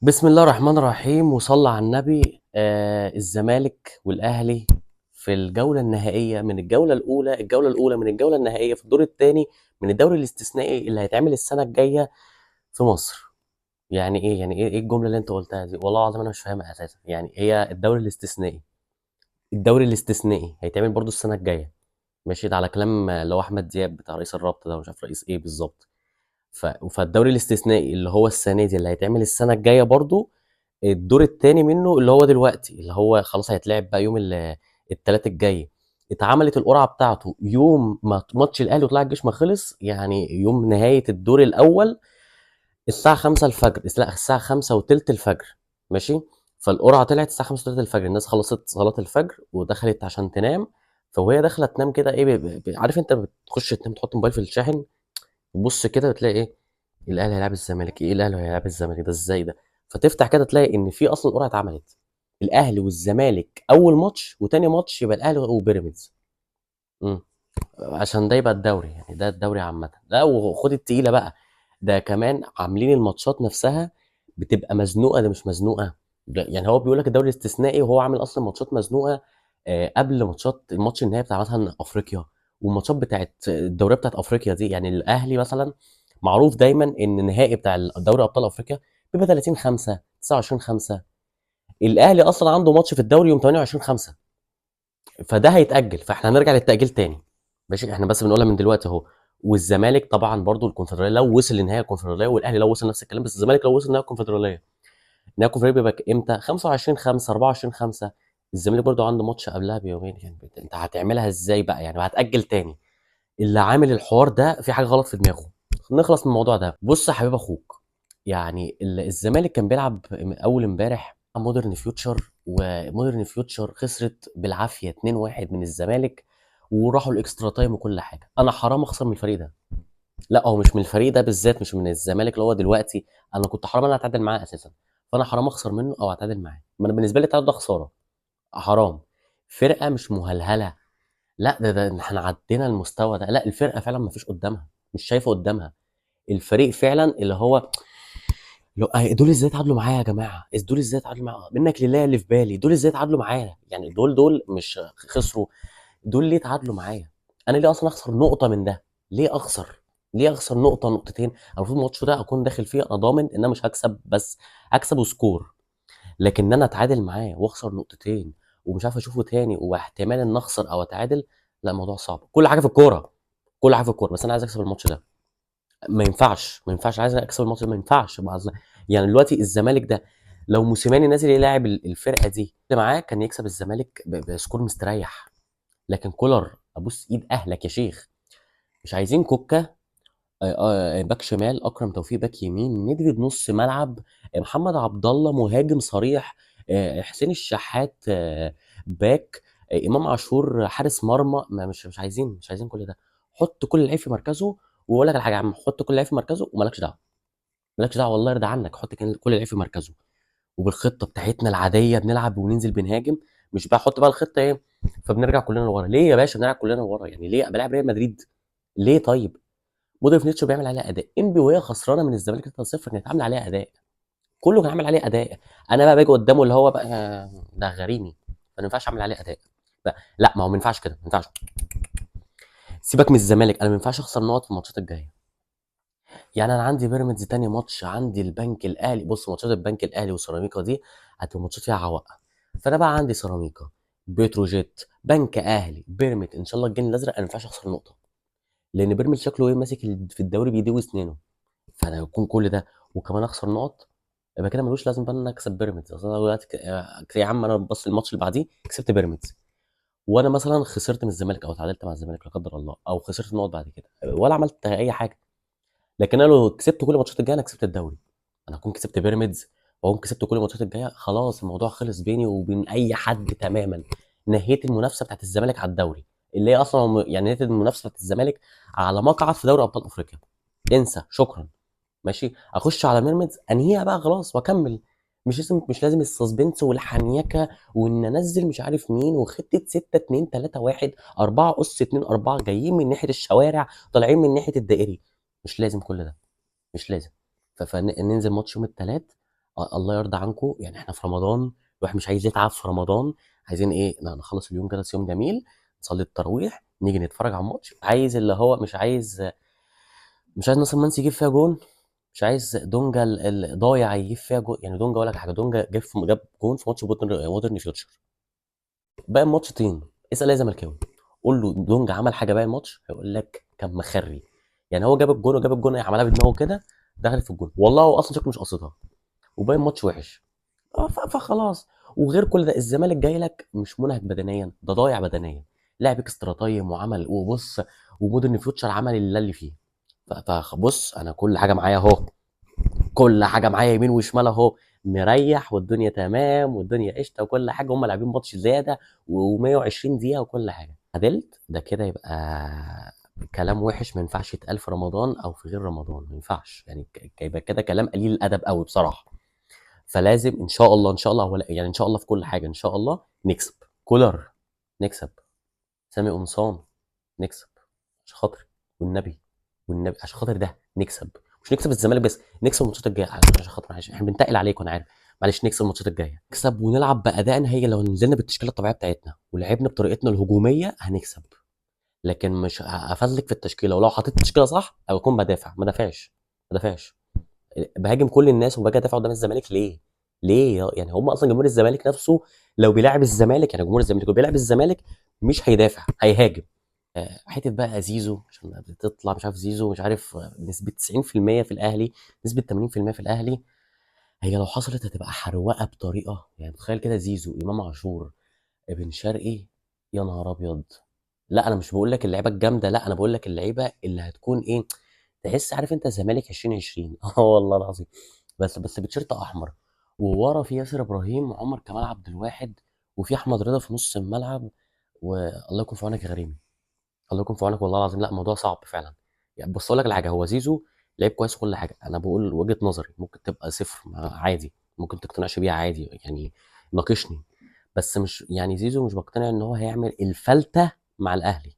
بسم الله الرحمن الرحيم وصلى على النبي. الزمالك والاهلي في الجوله النهائيه من الجوله الاولى من الجوله النهائيه في الدور الثاني من الدوري الاستثنائي اللي هيتعمل السنه الجايه في مصر. يعني ايه الجمله اللي انت قلتها دي؟ والله العظيم انا مش فاهمها اساسا. يعني هي الدوري الاستثنائي هيتعمل برضو السنه الجايه. ماشي، ده على كلام اللي هو احمد دياب بتاع رئيس الرابطه ده، مش عارف رئيس ايه بالظبط. فالدوري الاستثنائي اللي هو السنه دي اللي هيتعمل السنه الجايه برضو الدور التاني منه اللي هو دلوقتي اللي هو خلاص هيتلعب بقى يوم التلات الجاي. اتعملت القرعه بتاعته يوم ما ماتش الاهلي وطلع الجيش ما خلص، يعني يوم نهايه الدور الاول الساعه 5 الفجر، لا الساعه 5 وتلت الفجر. ماشي، فالقرعه طلعت الساعه 5 وتلت الفجر، الناس خلصت صلاه الفجر ودخلت عشان تنام. فوهي داخله تنام كده ايه عارف انت بتخش تنام تحط موبايل في الشاحن، تبص كده بتلاقي ايه؟ الاهلي هيلعب الزمالك. ايه الاهلي هيلعب الزمالك ده ازاي ده؟ فتفتح كده تلاقي ان في اصلا قرعه اتعملت، الاهلي والزمالك اول ماتش، وتاني ماتش يبقى الاهلي وبيراميدز. امم عشان ده يبقى الدوري، يعني ده الدوري عامه. لا وخد التقيله بقى، ده كمان عاملين الماتشات نفسها بتبقى مزنوقه، ده مش مزنوقه. يعني هو بيقول لك الدوري الاستثنائي وهو عامل اصلا ماتشات مزنوقه. قبل ماتشات الماتش النهائي بتاع مثلا افريقيا، والماتشات بتاعت الدوريه بتاعت افريقيا دي. يعني الاهلي مثلا معروف دايما ان النهائي بتاع دوري ابطال افريقيا بيبقى 30/5 29/5. الاهلي اصلا عنده ماتش في الدوري يوم 28/5، فده هيتاجل، فاحنا هنرجع للتاجيل تاني. ماشي، احنا بس بنقولها من دلوقتي اهو. والزمالك طبعا برضو الكونفدراليه لو وصل لنهائي الكونفدراليه، والاهلي لو وصل نفس الكلام، بس الزمالك لو وصل نهائي الكونفدراليه، نهائي الكونفدراليه بيبقى امتى؟ 25/5 24/5. الزمالك برضو عنده ماتش قبلها بيومين. يعني انت هتعملها ازاي بقى؟ يعني هتاجل تاني. اللي عامل الحوار ده في حاجه غلط في دماغه. نخلص من الموضوع ده. بص يا حبيب اخوك، يعني الزمالك كان بيلعب اول امبارح مودرن فيوتشر، ومودرن فيوتشر خسرت بالعافيه 2-1 من الزمالك، وراحوا الاكسترا تايم وكل حاجه. انا حرام اخسر من الفريق ده. لا هو مش من الفريق ده بالذات، مش من الزمالك اللي هو دلوقتي. انا كنت حرام انا اتعادل معاه اساسا، فانا حرام اخسر منه او اتعادل معاه. ما انا بالنسبه لي التعادل ده خساره، حرام. فرقه مش مهلهله، لا ده احنا عدينا المستوى ده. لا الفرقه فعلا ما فيش قدامها، مش شايفه قدامها. الفريق فعلا اللي هو دول ازاي اتعادلوا معايا يا جماعه؟ دول ازاي اتعادلوا معايا منك لله اللي في بالي؟ دول ازاي اتعادلوا معايا؟ يعني دول مش خسروا، دول ليه اتعادلوا معايا؟ انا ليه اصلا اخسر نقطه من ده؟ ليه اخسر؟ ليه اخسر نقطه نقطتين؟ انا المفروض الماتش ده اكون داخل فيه انا ضامن ان انا مش هكسب، بس هكسب وسكور. لكن ان انا اتعادل معاه واخسر نقطتين ومش عارف اشوفه تاني، واحتمال ان اخسر او اتعادل، لا الموضوع صعب. كل حاجه في الكوره، كل حاجه في الكوره، بس انا عايز اكسب الماتش ده. ما ينفعش عايز اكسب الماتش ده، ما ينفعش يعني دلوقتي الزمالك ده لو موسيماني نازل يلاعب الفرقه دي اللي معاه كان يكسب الزمالك بسكور مستريح. لكن كولر ابوس ايد اهلك يا شيخ، مش عايزين كوكا. باك شمال، اكرم توفيق باك يمين، ندفيد نص ملعب، محمد عبد الله مهاجم صريح، حسين الشحات باك، امام عاشور حارس مرمى. مش عايزين كل ده. حط كل لعيب في مركزه. واقول لك على حاجه يا عم، حط كل لعيب في مركزه ومالكش دعوه. مالكش دعوه، والله يرضى عنك. حط كل لعيب في مركزه، وبالخطه بتاعتنا العاديه بنلعب وننزل بنهاجم. مش بقى حط بقى الخطه ايه فبنرجع كلنا لورا. ليه يا باشا بنلعب كلنا لورا؟ يعني ليه بلعب ريال مدريد؟ ليه طيب؟ مودرن نيتشو بيعمل عليها اداء، انبي وهي خسرانه من الزمالك 3-0 كانت عامله عليها اداء. كله كان عامل عليه اداء. انا بقى باجي قدامه اللي هو بقى ده غريمي، فما ينفعش اعمل عليه اداء بقى. لا ما هو ما ينفعش كده، ما ينفعش. سيبك من الزمالك، انا ما ينفعش اخسر نقط في الماتشات الجايه. يعني انا عندي بيراميدز تاني ماتش، عندي البنك الاهلي. بص ماتشات البنك الاهلي وسيراميكا دي هتبقى ماتشات فيها عوقه. فانا بقى عندي سيراميكا، بتروجيت، بنك اهلي، بيراميدز، ان شاء الله الجن الازرق. انا ما ينفعش اخسر نقطه، لان بيراميدز شكله ايه ماسك في الدوري بايديه واسنانه. فانا يكون كل ده وكمان اخسر نقط، يبقى كده ملوش لازم بقى ان انا اكسب بيراميدز. اصل انا دلوقتي يا عم انا بص الماتش اللي بعديه كسبت بيراميدز، وانا مثلا خسرت من الزمالك او اتعادلت مع الزمالك لا قدر الله، او خسرت نقط بعد كده ولا عملت اي حاجه. لكن انا لو كسبت كل الماتشات الجايه انا كسبت الدوري. انا هكون كسبت بيراميدز واكون كسبت كل الماتشات الجايه، خلاص الموضوع خلص بيني وبين اي حد تماما. نهيت المنافسه بتاعت الزمالك على الدوري، اللي هي اصلا يعني نهيت المنافسه بتاعت الزمالك على مقعد في دوري ابطال افريقيا. انسى، شكرا. ماشي، اخش على بيراميدز انهيها بقى خلاص واكمل. مش لازم السسبنس والحنيكه، وان انزل مش عارف مين، وخطه 6 2 3 1 4 اس 2 4 جايين من ناحيه الشوارع طالعين من ناحيه الدائري. مش لازم كل ده، مش لازم. فننزل ماتش يوم الثلاث، الله يرضى عنكم، يعني احنا في رمضان، الواحد مش عايز يتعب في رمضان، عايزين ايه، نخلص اليوم كده يوم جميل، نصلي التراويح، نيجي نتفرج على الماتش. عايز اللي هو مش عايز ناصر منسي يجيب فيها جون، مش عايز دونجا الضايع يجيب فيها جون. يعني دونجا اقول لك حاجه، دونجا جاب جون في ماتش مودرن فيوتشر، باقي الماتش طين. اسال اي زملكاوي قول له دونجا عمل حاجه باقي الماتش، هيقول لك كان مخري. يعني هو جاب الجون عملها بدماغه كده، دخلت في الجون، والله هو اصلا شكله مش قاصدها، وباقي الماتش وحش. فخلاص. وغير كل ده الزمالك جاي لك مش منهك بدنيا، ده ضايع بدنيا، لعب اكسترا تايم وعمل وبص، ومودرن فيوتشر عمل اللي فيه. فبص انا كل حاجه معايا اهو، كل حاجه معايا يمين وشمال اهو، مريح والدنيا تمام والدنيا قشطه وكل حاجه، هم لاعبين ماتش زياده و120 دقيقه وكل حاجه. عدلت ده كده يبقى كلام وحش، ما ينفعش يتقال في رمضان او في غير رمضان، ما ينفعش يعني، يبقى كده كلام قليل الادب قوي بصراحه. فلازم ان شاء الله، ان شاء الله ولا يعني ان شاء الله في كل حاجه ان شاء الله نكسب. كولر نكسب، سامي قمصان نكسب، عشان خاطري والنبي، والنبي عشان خاطر ده نكسب. مش نكسب الزمالك بس، نكسب الماتشات الجايه عشان خاطر، معلش احنا بنتقل عليك وانا عارف، معلش نكسب الماتشات الجايه، نكسب ونلعب بادائنا. هي لو نزلنا بالتشكيله الطبيعيه بتاعتنا ولعبنا بطريقتنا الهجوميه هنكسب. لكن مش هفزلك في التشكيله، ولو حطيت التشكيله صح او اكون بدافع، ما دافعش بهاجم كل الناس وباجي ادافع قدام الزمالك ليه؟ ليه يعني هم اصلا جمهور الزمالك نفسه لو بيلاعب الزمالك، يعني جمهور الزمالك لو بيلاعب الزمالك مش هيدافع، هيهاجم. حته بقى زيزو عشان بتطلع مش عارف زيزو مش عارف نسبه 90% في الاهلي، نسبه 80% في الاهلي. هي لو حصلت هتبقى حروقه بطريقه، يعني تخيل كده زيزو، امام عاشور، ابن شرقي، يا نهار ابيض. لا انا مش بقول لك اللعيبه الجامده، لا انا بقول لك اللعيبه اللي هتكون ايه، تحس عارف انت الزمالك 2020 اه والله العظيم، بس بتيشيرت احمر، وورا في ياسر ابراهيم وعمر كمال عبد الواحد، وفي احمد رضا في نص الملعب، والله يكون في عونك يا غريمي، الله يكون في عونك والله العظيم. لا الموضوع صعب فعلا. يعني بص اقول لك على حاجه، هو زيزو لعيب كويس وكل حاجه، انا بقول وجهه نظري ممكن تبقى صفر عادي، ممكن تقتنعش بيها عادي يعني، ناقشني. بس مش يعني زيزو مش بقتنع ان هو هيعمل الفلته مع الاهلي،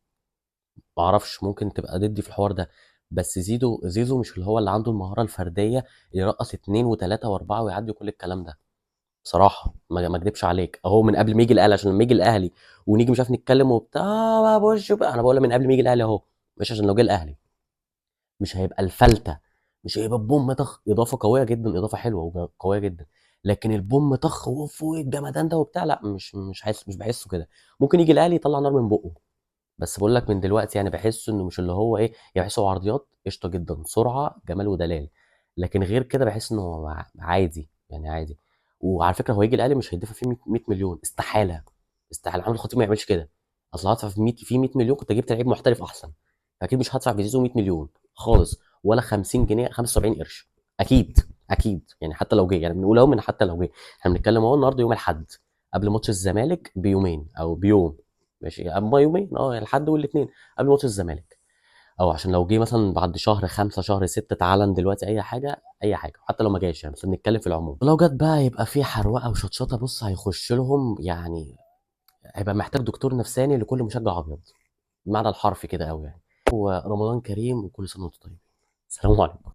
ما اعرفش ممكن تبقى ضدي في الحوار ده. بس زيزو مش اللي هو اللي عنده المهاره الفرديه اللي يرقص اتنين وتلاته واربعه ويعدي كل الكلام ده. بصراحه ما اكدبش عليك اهو، من قبل ما يجي الاهلي، عشان لما يجي الاهلي ونيجي مش عارف نتكلم وبتاع بوش بقى، انا بقول من قبل ما يجي الاهلي اهو، مش عشان لو جه الاهلي مش هيبقى الفلته، مش هيبقى بوم طخ، اضافه قويه جدا، اضافه حلوه وقويه جدا. لكن البوم طخ اوف والجمدان ده وبتاع لا، مش بحسه كده. ممكن يجي الاهلي يطلع نار من بقه، بس بقول لك من دلوقتي يعني بحسه انه مش اللي هو ايه، يعني بحسه عرضيات قشطه جدا، سرعه جمال ودلال. لكن غير كده بحس انه هو عادي يعني عادي. وعلى فكره هو يجي الاهلي مش هيدفع فيه 100 مليون، استحاله، استحاله محمد الخطيب ما يعملش كده. اصل هدفع في 100 مليون كنت جبت لعيب محترف احسن، اكيد مش هدفع في زيزو 100 مليون خالص، ولا 50 جنيه 75 قرش، اكيد اكيد يعني. حتى لو جه، يعني بنقول اهو من حتى لو جه، احنا بنتكلم اهو النهارده يوم الاحد قبل ماتش الزمالك بيومين او بيوم، ماشي اما يومين الحد والاثنين قبل ماتش الزمالك، او عشان لو جه مثلا بعد شهر خمسة شهر ستة تعالى دلوقتي اي حاجه اي حاجه، حتى لو ما جاش يعني، بس بنتكلم في العموم. لو جت بقى يبقى في حروقه وشطشطه، بص هيخش لهم يعني، هيبقى محتاج دكتور نفساني لكل مشجع ابيض، بمعنى الحرفي كده قوي يعني. ورمضان كريم وكل سنه وانتم طيبين. السلام عليكم.